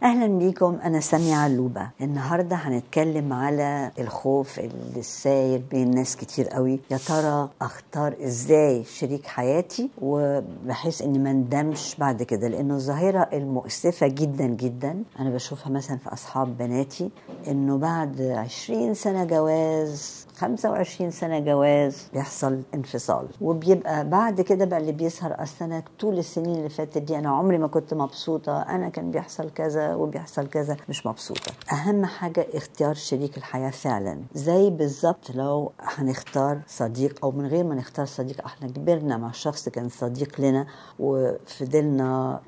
أهلا بيكم، أنا سامية علوبة. النهاردة هنتكلم على الخوف اللي ساير بين ناس كتير قوي. يا ترى أختار إزاي شريك حياتي وبحيث إني ما ندمش بعد كده، لأنه الظاهرة المؤسفة جدا جدا أنا بشوفها مثلا في أصحاب بناتي، إنه بعد 20 سنة جواز 25 سنة جواز بيحصل انفصال، وبيبقى بعد كده بقى اللي بيسهر أصلا طول السنين اللي فاتت دي أنا عمري ما كنت مبسوطة، أنا كان بيحصل كذا وبيحصل كذا، مش مبسوطة. أهم حاجة اختيار شريك الحياة فعلا، زي بالظبط لو هنختار صديق أو من غير ما نختار صديق، احنا كبرنا مع شخص كان صديق لنا وفضلنا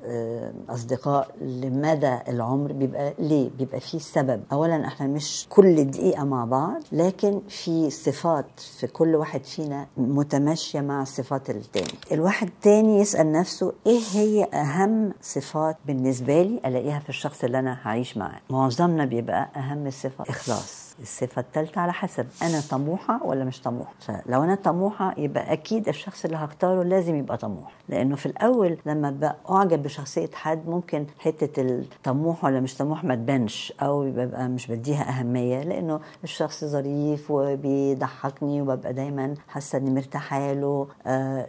أصدقاء لمدى العمر، بيبقى ليه؟ بيبقى فيه سبب. أولا احنا مش كل دقيقة مع بعض، لكن في صفات في كل واحد فينا متماشية مع صفات التاني. الواحد تاني يسأل نفسه ايه هي اهم صفات بالنسبة لي الاقيها في الشخص اللي انا هعيش معاه. معظمنا بيبقى اهم صفة اخلاص. الصفة الثالثة على حسب أنا طموحة ولا مش طموحة. فلو أنا طموحة يبقى أكيد الشخص اللي هختاره لازم يبقى طموح، لأنه في الأول لما أعجب بشخصية حد ممكن حتة الطموح ولا مش طموح ما تبانش، أو ببقى مش بديها أهمية لأنه الشخص ظريف وبيضحكني وببقى دايما حاسة إني مرتاحة له.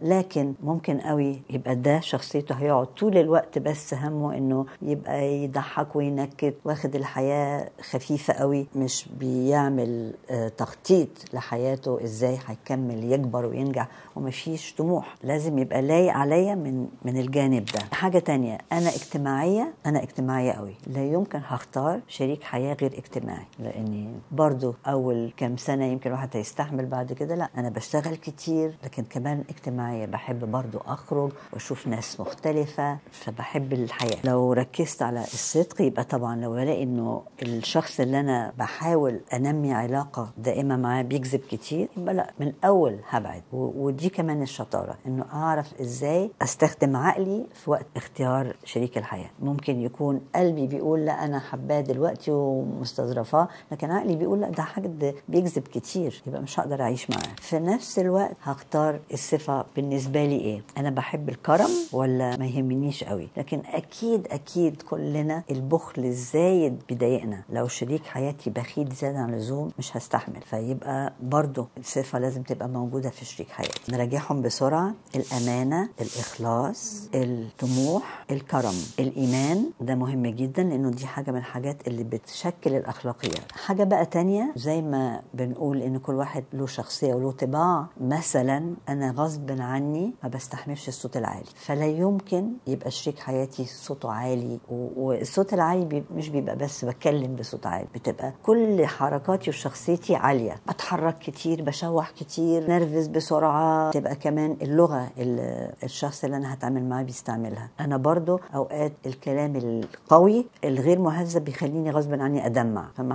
لكن ممكن قوي يبقى ده شخصيته هيقعد طول الوقت بس همه إنه يبقى يضحك وينكت، واخد الحياة خفيفة قوي، مش بيعمل تخطيط لحياته ازاي هيكمل يكبر وينجح، ومفيش طموح. لازم يبقى لايق عليا من الجانب ده. حاجة تانية، انا اجتماعية قوي، لا يمكن هختار شريك حياة غير اجتماعي، لاني برضو اول كام سنة يمكن واحد هيستحمل، بعد كده لا، انا بشتغل كتير لكن كمان اجتماعية، بحب برضو اخرج واشوف ناس مختلفة، فبحب الحياة. لو ركزت على الصدق يبقى طبعا لو الاقي انه الشخص اللي انا بحاول انمي علاقه دائمه معاه بيكذب كتير، يبقى لا، من اول هبعد. ودي كمان الشطاره، انه اعرف ازاي استخدم عقلي في وقت اختيار شريك الحياه. ممكن يكون قلبي بيقول لا انا حباه دلوقتي ومستظرفاه، لكن عقلي بيقول لا ده حاجه بيكذب كتير، يبقى مش هقدر اعيش معاه. في نفس الوقت هختار الصفه بالنسبه لي ايه، انا بحب الكرم ولا ما يهمنيش قوي. لكن اكيد كلنا البخل الزايد بيضايقنا. لو شريك حياتي بخيل زيادة عن اللزوم مش هستحمل، فيبقى برضو الصفة لازم تبقى موجودة في شريك حياتي. نراجعهم بسرعة: الأمانة، الإخلاص، الطموح، الكرم، الإيمان. ده مهم جدا لأنه دي حاجة من الحاجات اللي بتشكل الأخلاقيات. حاجة بقى تانية، زي ما بنقول إن كل واحد له شخصية وله طباع، مثلا أنا غصب عني ما بستحملش الصوت العالي، فلا يمكن يبقى شريك حياتي صوته عالي. والصوت العالي مش بيبقى بس بتكلم بصوت عالي، بتبقى كل حركاتي وشخصيتي عالية، بتحرك كتير، بشوح كتير، نرفز بسرعة. تبقى كمان اللغة اللي الشخص اللي أنا هتعامل معاه بيستعملها. أنا برضو أوقات الكلام القوي الغير مهذب بيخليني غصب عني أدمع، فما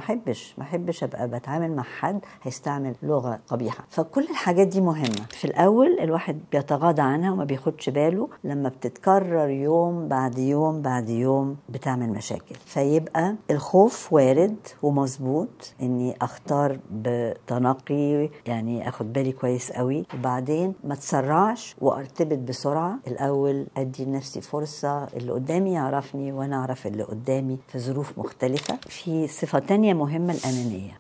أحبش أبقى بتعامل مع حد هيستعمل لغة قبيحة. فكل الحاجات دي مهمة. في الأول الواحد بيتغاضى عنها وما بياخدش باله، لما بتتكرر يوم بعد يوم بعد يوم بتعمل مشاكل. فيبقى الخوف وارد ومظبوط اني اختار بتنقي، يعني اخد بالي كويس قوي، وبعدين ما تسرعش وارتبط بسرعة. الاول ادي لنفسي فرصة اللي قدامي يعرفني وانا اعرف اللي قدامي في ظروف مختلفة. في صفة تانية مهمة،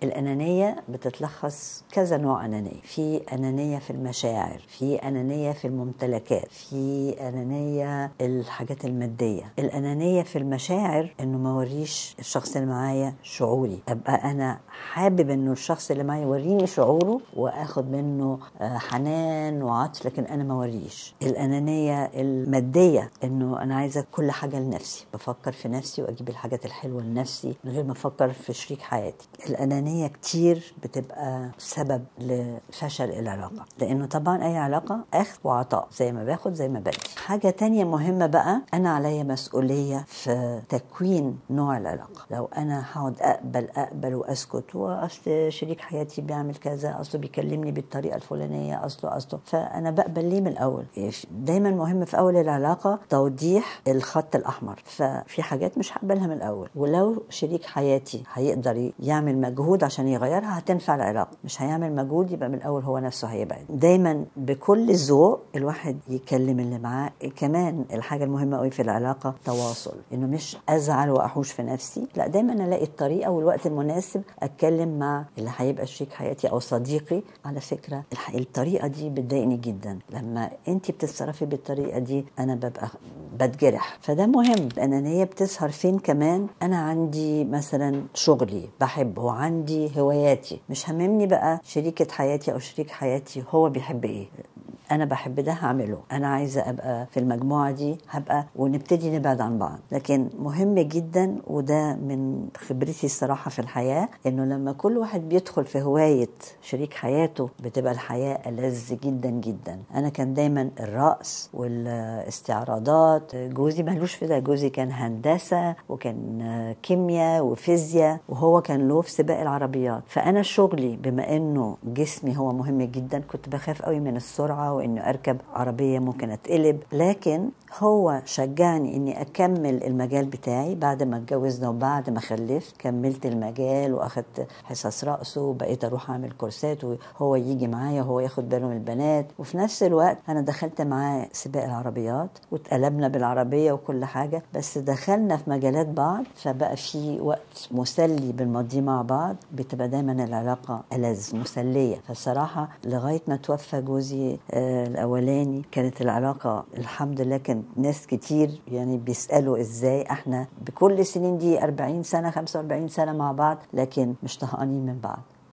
الانانية بتتلخص كذا نوع انانية. في انانية في المشاعر، في انانية في الممتلكات، في انانية الحاجات المادية. الانانية في المشاعر انه ما وريش الشخص اللي معايا شعوري، ابقى انا حابب انه الشخص اللي معايا يوريني شعوره واخد منه حنان وعطف، لكن انا ما وريش. الانانيه الماديه انه انا عايزه كل حاجه لنفسي، بفكر في نفسي واجيب الحاجات الحلوه لنفسي من غير ما افكر في شريك حياتي. الانانيه كتير بتبقى سبب لفشل العلاقه، لانه طبعا اي علاقه اخذ وعطاء، زي ما باخد زي ما بدي. حاجه تانية مهمه بقى، انا عليا مسؤوليه في تكوين نوع العلاقه. لو انا هقعد اقبل واسكت، واصل شريك حياتي بيعمل كذا، اصله بيكلمني بالطريقه الفلانيه، اصله فانا بقبل ليه من الاول؟ دايما مهم في اول العلاقه توضيح الخط الاحمر، ففي حاجات مش هقبلها من الاول، ولو شريك حياتي هيقدر يعمل مجهود عشان يغيرها هتنفع العلاقه، مش هيعمل مجهود يبقى من الاول هو نفسه هيبعد. دايما بكل ذوق الواحد يكلم اللي معاه. كمان الحاجه المهمه قوي في العلاقه تواصل، انه مش ازعل واحوش في نفسي، لا دايما الاقي الطريقه والوقت المناسب اتكلم مع اللي هيبقى شريك حياتي او صديقي. على فكره الطريقه دي بتضايقني جدا، لما انت بتتصرفي بالطريقه دي انا ببقى بتجرح. فده مهم. الانانيه بتظهر فين كمان؟ انا عندي مثلا شغلي بحبه وعندي هواياتي، مش هممني بقى شريكه حياتي او شريك حياتي هو بيحب ايه، انا بحب ده هعمله، انا عايزه ابقى في المجموعه دي هبقى، ونبتدي نبعد عن بعض. لكن مهم جدا، وده من خبرتي الصراحه في الحياه، انه لما كل واحد بيدخل في هوايه شريك حياته بتبقى الحياه ألذ جدا جدا. انا كان دايما الرقص والاستعراضات، جوزي مالوش في ده، جوزي كان هندسه وكان كيمياء وفيزياء، وهو كان له في سباق العربيات. فانا شغلي بما انه جسمي هو مهم جدا، كنت بخاف قوي من السرعه وانه اركب عربيه ممكن اتقلب، لكن هو شجعني اني اكمل المجال بتاعي. بعد ما اتجوزنا وبعد ما خلفت كملت المجال واخدت حصص رقص وبقيت اروح اعمل كورسات وهو يجي معايا وهو ياخد باله من البنات، وفي نفس الوقت انا دخلت معاه سباق العربيات واتقلبنا بالعربيه وكل حاجه، بس دخلنا في مجالات بعض، فبقى في وقت مسلي بنمضيه مع بعض، بتبقى دايما العلاقه ألذ مسليه. فالصراحه لغايه ما توفى جوزي الاولاني كانت العلاقه الحمد لله. كان ناس كتير يعني بيسالوا ازاي احنا بكل السنين دي 40 سنه 45 سنه مع بعض لكن مش طهقانين من بعض.